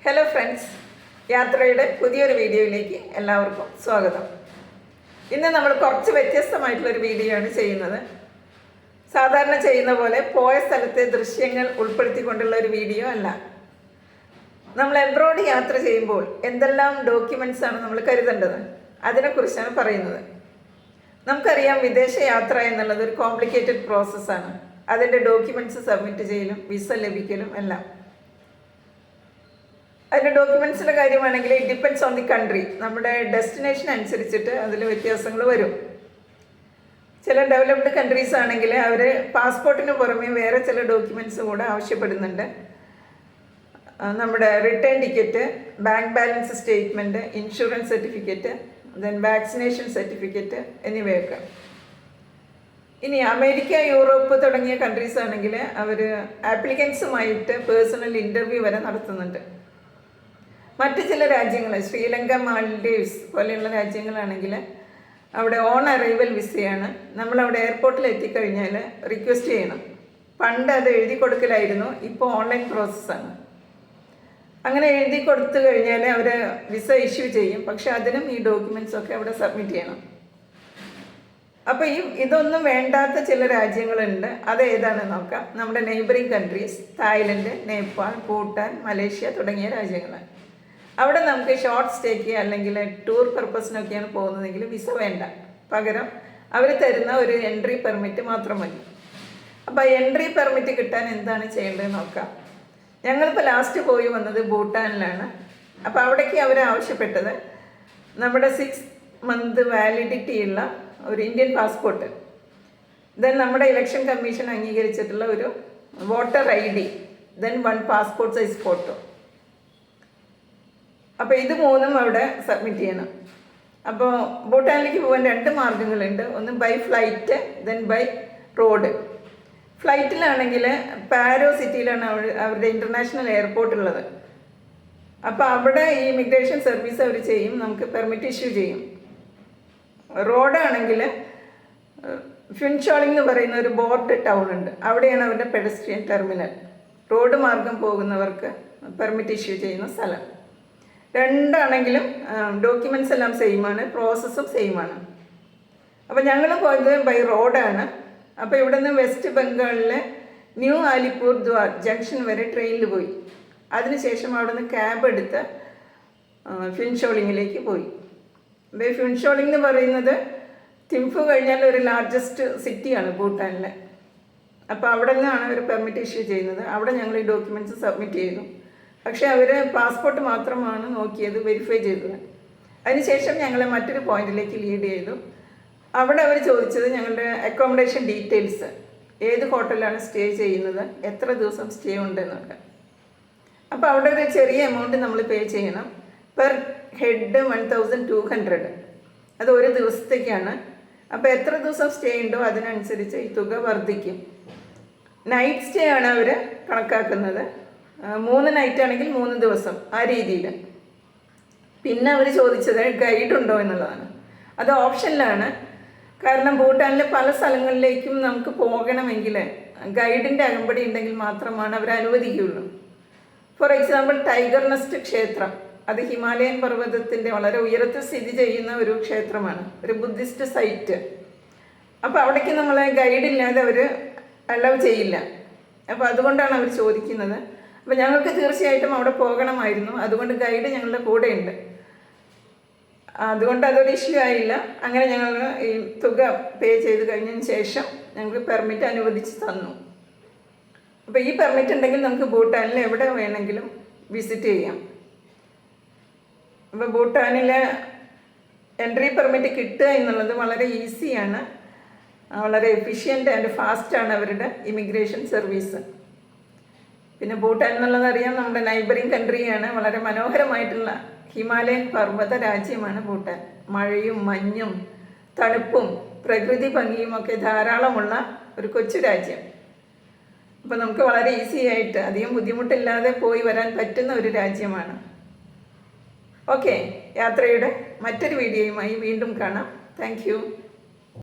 Hello friends, യാത്രയുടെ പുതിയൊരു വീഡിയോയിലേക്ക് എല്ലാവർക്കും സ്വാഗതം. ഇന്ന് നമ്മൾ കുറച്ച് വ്യത്യസ്തമായിട്ടുള്ളൊരു വീഡിയോ ആണ് ചെയ്യുന്നത്. സാധാരണ ചെയ്യുന്ന പോലെ പോയ സ്ഥലത്തെ ദൃശ്യങ്ങൾ ഉൾപ്പെടുത്തിക്കൊണ്ടുള്ള ഒരു വീഡിയോ അല്ല. നമ്മൾ എബ്രോഡ് യാത്ര ചെയ്യുമ്പോൾ എന്തെല്ലാം ഡോക്യുമെൻറ്റ്സ് ആണ് നമ്മൾ കരുതേണ്ടത്, അതിനെക്കുറിച്ചാണ് പറയുന്നത്. നമുക്കറിയാം, വിദേശ യാത്ര എന്നുള്ളത് ഒരു കോംപ്ലിക്കേറ്റഡ് പ്രോസസ്സാണ്. അതിൻ്റെ ഡോക്യുമെൻറ്റ്സ് സബ്മിറ്റ് ചെയ്യലും വിസ ലഭിക്കലും എല്ലാം. അതിൻ്റെ ഡോക്യുമെൻറ്റ്സിൻ്റെ കാര്യമാണെങ്കിൽ it depends on the country. നമ്മുടെ ഡെസ്റ്റിനേഷൻ അനുസരിച്ചിട്ട് അതിൽ വ്യത്യാസങ്ങൾ വരും. ചില ഡെവലപ്ഡ് കൺട്രീസ് ആണെങ്കിൽ അവർ പാസ്പോർട്ടിന് പുറമെ വേറെ ചില ഡോക്യുമെൻറ്റ്സ് കൂടെ ആവശ്യപ്പെടുന്നുണ്ട്. നമ്മുടെ return ticket, bank balance statement, insurance certificate, then vaccination certificate എന്നിവയൊക്കെ. ഇനി അമേരിക്ക, യൂറോപ്പ് തുടങ്ങിയ കൺട്രീസ് ആണെങ്കിൽ അവർ ആപ്ലിക്കൻസുമായിട്ട് പേഴ്സണൽ ഇൻ്റർവ്യൂ വരെ നടത്തുന്നുണ്ട്. മറ്റ് ചില രാജ്യങ്ങൾ, ശ്രീലങ്ക, മാൽഡീവ്സ് പോലെയുള്ള രാജ്യങ്ങളാണെങ്കിൽ അവിടെ ഓൺ അറൈവൽ വിസയാണ്. നമ്മളവിടെ എയർപോർട്ടിൽ എത്തിക്കഴിഞ്ഞാൽ റിക്വസ്റ്റ് ചെയ്യണം. പണ്ട് അത് എഴുതി കൊടുക്കലായിരുന്നു, ഇപ്പോൾ ഓൺലൈൻ പ്രോസസ്സാണ്. അങ്ങനെ എഴുതി കൊടുത്തു കഴിഞ്ഞാൽ അവർ വിസ ഇഷ്യൂ ചെയ്യും. പക്ഷെ അതിനും ഈ ഡോക്യുമെൻറ്റ്സൊക്കെ അവിടെ സബ്മിറ്റ് ചെയ്യണം. അപ്പോൾ ഇതൊന്നും വേണ്ടാത്ത ചില രാജ്യങ്ങളുണ്ട്. അത് ഏതാണെന്ന് നോക്കാം. നമ്മുടെ neighbouring countries, Thailand, Nepal, Bhutan, Malaysia തുടങ്ങിയ രാജ്യങ്ങൾ. അവിടെ നമുക്ക് ഷോർട്ട് സ്റ്റേക്ക് അല്ലെങ്കിൽ ടൂർ പർപ്പസിനൊക്കെയാണ് പോകുന്നതെങ്കിൽ വിസ വേണ്ട. പകരം അവർ തരുന്ന ഒരു എൻട്രി പെർമിറ്റ് മാത്രം മതി. അപ്പോൾ എൻട്രി പെർമിറ്റ് കിട്ടാൻ എന്താണ് ചെയ്യേണ്ടതെന്ന് നോക്കാം. ഞങ്ങളിപ്പോൾ ലാസ്റ്റ് പോയി വന്നത് ഭൂട്ടാനിലാണ്. അപ്പോൾ അവിടേക്ക് അവർ ആവശ്യപ്പെട്ടത് നമ്മുടെ 6 month വാലിഡിറ്റി ഉള്ള ഒരു ഇന്ത്യൻ പാസ്പോർട്ട്, ദെൻ നമ്മുടെ ഇലക്ഷൻ കമ്മീഷൻ അംഗീകരിച്ചിട്ടുള്ള ഒരു voter ID, then 1 passport size photo. അപ്പോൾ ഇത് മൂന്നും അവിടെ സബ്മിറ്റ് ചെയ്യണം. അപ്പോൾ ഭൂട്ടാനിലേക്ക് പോകാൻ 2 മാർഗ്ഗങ്ങളുണ്ട്. ഒന്ന് by flight, then by road. ഫ്ലൈറ്റിലാണെങ്കിൽ പാരോ സിറ്റിയിലാണ് അവരുടെ ഇൻ്റർനാഷണൽ എയർപോർട്ട് ഉള്ളത്. അപ്പോൾ അവിടെ ഈ ഇമിഗ്രേഷൻ സർവീസ് അവർ ചെയ്യും, നമുക്ക് പെർമിറ്റ് ഇഷ്യൂ ചെയ്യും. റോഡാണെങ്കിൽ ഫിൻഷോളിംഗ് എന്ന് പറയുന്ന ഒരു ബോർഡ് ടൗൺ ഉണ്ട്, അവിടെയാണ് അവരുടെ പെഡസ്ട്രിയൻ ടെർമിനൽ. റോഡ് മാർഗം പോകുന്നവർക്ക് പെർമിറ്റ് ഇഷ്യൂ ചെയ്യുന്ന സ്ഥലം. രണ്ടാണെങ്കിലും ഡോക്യുമെൻറ്റ്സ് എല്ലാം സെയിമാണ്, പ്രോസസ്സും സെയിമാണ്. അപ്പോൾ ഞങ്ങൾ പോയത് ബൈ റോഡാണ്. അപ്പോൾ ഇവിടെ നിന്ന് വെസ്റ്റ് ബംഗാളിലെ ന്യൂ അലിപ്പൂർ ദ്വാർ ജംഗ്ഷൻ വരെ ട്രെയിനിൽ പോയി. അതിനുശേഷം അവിടെ നിന്ന് ക്യാബ് എടുത്ത് ഫിൻഷോളിങ്ങിലേക്ക് പോയി. ഫിൻഷോളിംഗ് എന്ന് പറയുന്നത് തിംഫു കഴിഞ്ഞാൽ ഒരു ലാർജസ്റ്റ് സിറ്റിയാണ് ഭൂട്ടാനിലെ. അപ്പോൾ അവിടെ നിന്നാണ് അവർ പെർമിറ്റ് ഇഷ്യൂ ചെയ്യുന്നത്. അവിടെ ഞങ്ങൾ ഈ ഡോക്യുമെൻറ്റ്സ് സബ്മിറ്റ് ചെയ്തു. പക്ഷേ അവർ പാസ്പോർട്ട് മാത്രമാണ് നോക്കിയത്, വെരിഫൈ ചെയ്തത്. അതിനുശേഷം ഞങ്ങളെ മറ്റൊരു പോയിന്റിലേക്ക് ലീഡ് ചെയ്തു. അവിടെ അവർ ചോദിച്ചത് ഞങ്ങളുടെ അക്കോമഡേഷൻ ഡീറ്റെയിൽസ്, ഏത് ഹോട്ടലിലാണ് സ്റ്റേ ചെയ്യുന്നത്, എത്ര ദിവസം സ്റ്റേ ഉണ്ടെന്നൊക്കെ. അപ്പോൾ അവിടെ ഒരു ചെറിയ എമൗണ്ട് നമ്മൾ പേ ചെയ്യണം. Per head 1200. അത് ഒരു ദിവസത്തേക്കാണ്. അപ്പോൾ എത്ര ദിവസം സ്റ്റേ ഉണ്ടോ അതിനനുസരിച്ച് ഈ തുക വർദ്ധിക്കും. നൈറ്റ് സ്റ്റേ ആണ് അവർ കണക്കാക്കുന്നത്. 3 നൈറ്റ് ആണെങ്കിൽ 3 ദിവസം, ആ രീതിയിൽ. പിന്നെ അവർ ചോദിച്ചത് ഗൈഡ് ഉണ്ടോ എന്നുള്ളതാണ്. അത് ഓപ്ഷനിലാണ്. കാരണം ഭൂട്ടാനിലെ പല സ്ഥലങ്ങളിലേക്കും നമുക്ക് പോകണമെങ്കിൽ ഗൈഡിൻ്റെ അകമ്പടി ഉണ്ടെങ്കിൽ മാത്രമാണ് അവർ അനുവദിക്കുകയുള്ളൂ. ഫോർ എക്സാമ്പിൾ, ടൈഗർ നെസ്റ്റ് ക്ഷേത്രം, അത് ഹിമാലയൻ പർവ്വതത്തിൻ്റെ വളരെ ഉയരത്തിൽ സ്ഥിതി ചെയ്യുന്ന ഒരു ക്ഷേത്രമാണ്, ഒരു ബുദ്ധിസ്റ്റ് സൈറ്റ്. അപ്പോൾ അവിടേക്ക് നമ്മളെ ഗൈഡില്ലാതെ അവർ അലൗ ചെയ്യില്ല. അപ്പോൾ അതുകൊണ്ടാണ് അവർ ചോദിക്കുന്നത്. അപ്പോൾ ഞങ്ങൾക്ക് തീർച്ചയായിട്ടും അവിടെ പോകണമായിരുന്നു. അതുകൊണ്ട് ഗൈഡ് ഞങ്ങളുടെ കൂടെ ഉണ്ട്. അതുകൊണ്ട് അതൊരു ഇഷ്യൂ ആയില്ല. അങ്ങനെ ഞങ്ങൾ ഈ തുക പേ ചെയ്ത് കഴിഞ്ഞതിന് ശേഷം ഞങ്ങൾക്ക് പെർമിറ്റ് അനുവദിച്ച് തന്നു. അപ്പോൾ ഈ പെർമിറ്റ് ഉണ്ടെങ്കിൽ നമുക്ക് ഭൂട്ടാനിൽ എവിടെ വേണമെങ്കിലും വിസിറ്റ് ചെയ്യാം. അപ്പോൾ ഭൂട്ടാനിലെ എൻട്രി പെർമിറ്റ് കിട്ടുക എന്നുള്ളത് വളരെ ഈസിയാണ്, വളരെ എഫിഷ്യൻ്റ് ആൻഡ് ഫാസ്റ്റാണ് അവരുടെ ഇമിഗ്രേഷൻ സർവീസ്. പിന്നെ ഭൂട്ടാൻ എന്നുള്ളത് അറിയാം, നമ്മുടെ നൈബറിങ് കൺട്രിയാണ്. വളരെ മനോഹരമായിട്ടുള്ള ഹിമാലയൻ പർവ്വത രാജ്യമാണ് ഭൂട്ടാൻ. മഴയും മഞ്ഞും തണുപ്പും പ്രകൃതി ഭംഗിയും ഒക്കെ ധാരാളമുള്ള ഒരു കൊച്ചു രാജ്യം. അപ്പോൾ നമുക്ക് വളരെ ഈസി ആയിട്ട് അധികം ബുദ്ധിമുട്ടില്ലാതെ പോയി വരാൻ പറ്റുന്ന ഒരു രാജ്യമാണ്. ഓക്കെ, യാത്രയുടെ മറ്റൊരു വീഡിയോയുമായി വീണ്ടും കാണാം. Thank you.